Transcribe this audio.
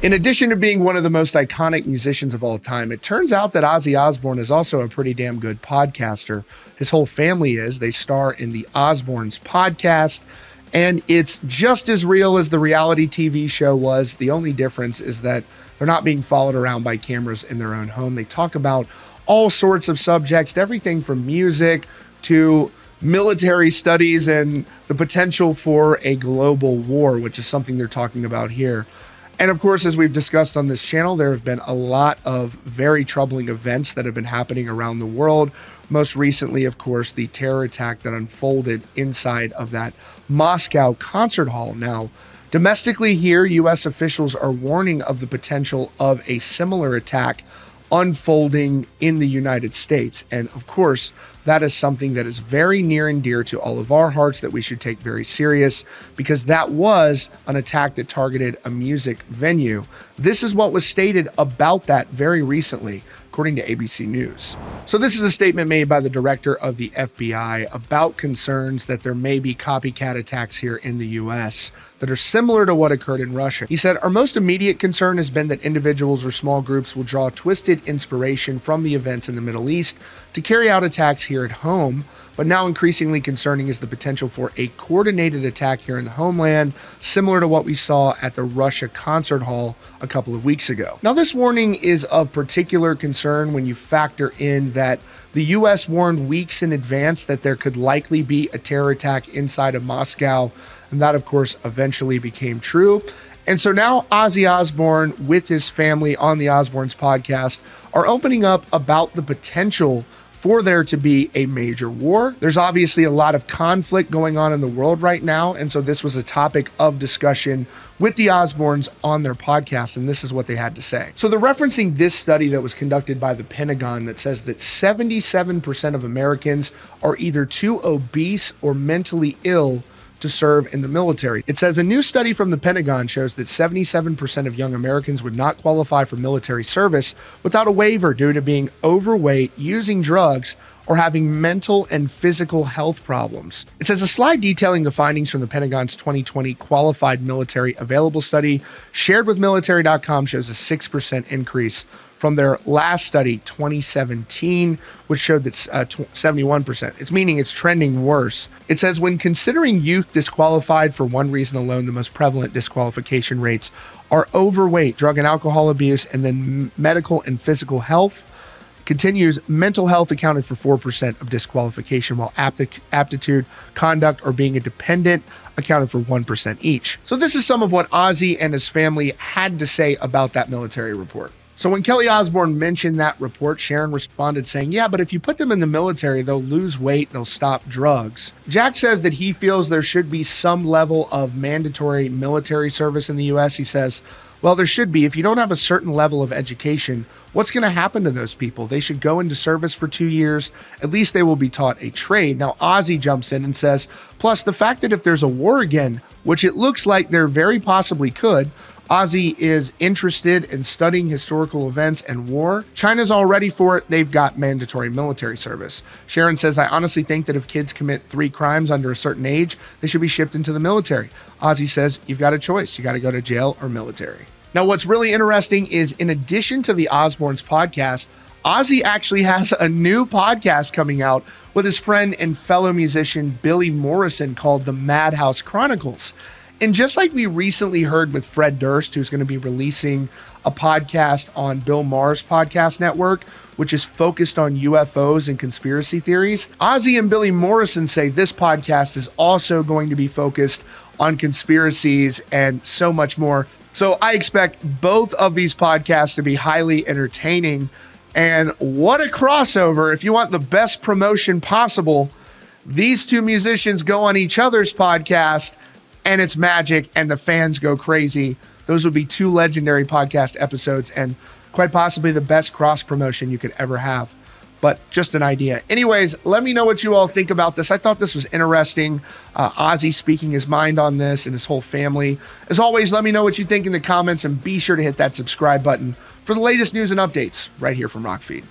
In addition to being one of the most iconic musicians of all time, it turns out that Ozzy Osbourne is also a pretty damn good podcaster. His whole family is. They star in the Osbournes podcast, and it's just as real as the reality TV show was. The only difference is that they're not being followed around by cameras in their own home. They talk about all sorts of subjects, everything from music to military studies and the potential for a global war, which is something they're talking about here. And of course, as we've discussed on this channel, there have been a lot of very troubling events that have been happening around the world. Most recently, of course, the terror attack that unfolded inside of that Moscow concert hall. Now, domestically here, U.S. officials are warning of the potential of a similar attack unfolding in the United States. And of course, that is something that is very near and dear to all of our hearts that we should take very serious, because that was an attack that targeted a music venue. This is what was stated about that very recently, according to ABC News. So this is a statement made by the director of the FBI about concerns that there may be copycat attacks here in the US that are similar to what occurred in Russia. He said, "Our most immediate concern has been that individuals or small groups will draw twisted inspiration from the events in the Middle East to carry out attacks here at home. But now increasingly concerning is the potential for a coordinated attack here in the homeland, similar to what we saw at the Russia concert hall a couple of weeks ago." Now, this warning is of particular concern when you factor in that the US warned weeks in advance that there could likely be a terror attack inside of Moscow. And that, of course, eventually became true. And so now Ozzy Osbourne with his family on the Osbournes podcast are opening up about the potential for there to be a major war. There's obviously a lot of conflict going on in the world right now. And so this was a topic of discussion with the Osbournes on their podcast. And this is what they had to say. So they're referencing this study that was conducted by the Pentagon that says that 77% of Americans are either too obese or mentally ill to serve in the military. It says a new study from the Pentagon shows that 77% of young Americans would not qualify for military service without a waiver due to being overweight, using drugs, or having mental and physical health problems. It says a slide detailing the findings from the Pentagon's 2020 Qualified Military Available Study shared with military.com shows a 6% increase from their last study, 2017, which showed that 71%. It's meaning it's trending worse. It says when considering youth disqualified for one reason alone, the most prevalent disqualification rates are overweight, drug and alcohol abuse, and then medical and physical health. Continues, mental health accounted for 4% of disqualification, while aptitude, conduct, or being a dependent accounted for 1% each. So this is some of what Ozzy and his family had to say about that military report. So when Kelly Osbourne mentioned that report, Sharon responded saying, "Yeah, but if you put them in the military, they'll lose weight, they'll stop drugs." Jack says that he feels there should be some level of mandatory military service in the US. He says, "Well, there should be. If you don't have a certain level of education, what's going to happen to those people? They should go into service for 2 years. At least they will be taught a trade." Now, Ozzy jumps in and says, "Plus the fact that if there's a war again, which it looks like there very possibly could, Ozzy is interested in studying historical events and war. China's all ready for it. They've got mandatory military service." Sharon says, "I honestly think that if kids commit 3 crimes under a certain age, they should be shipped into the military." Ozzy says, "You've got a choice. You got to go to jail or military." Now, what's really interesting is in addition to the Osbournes podcast, Ozzy actually has a new podcast coming out with his friend and fellow musician Billy Morrison called The Madhouse Chronicles. And just like we recently heard with Fred Durst, who's going to be releasing a podcast on Bill Maher's podcast network, which is focused on UFOs and conspiracy theories, Ozzy and Billy Morrison say this podcast is also going to be focused on conspiracies and so much more. So I expect both of these podcasts to be highly entertaining. And what a crossover. If you want the best promotion possible, these two musicians go on each other's podcast and it's magic and the fans go crazy. Those would be 2 legendary podcast episodes and quite possibly the best cross promotion you could ever have. But just an idea. Anyways, let me know what you all think about this. I thought this was interesting. Ozzy speaking his mind on this and his whole family. As always, let me know what you think in the comments and be sure to hit that subscribe button for the latest news and updates right here from Rockfeed.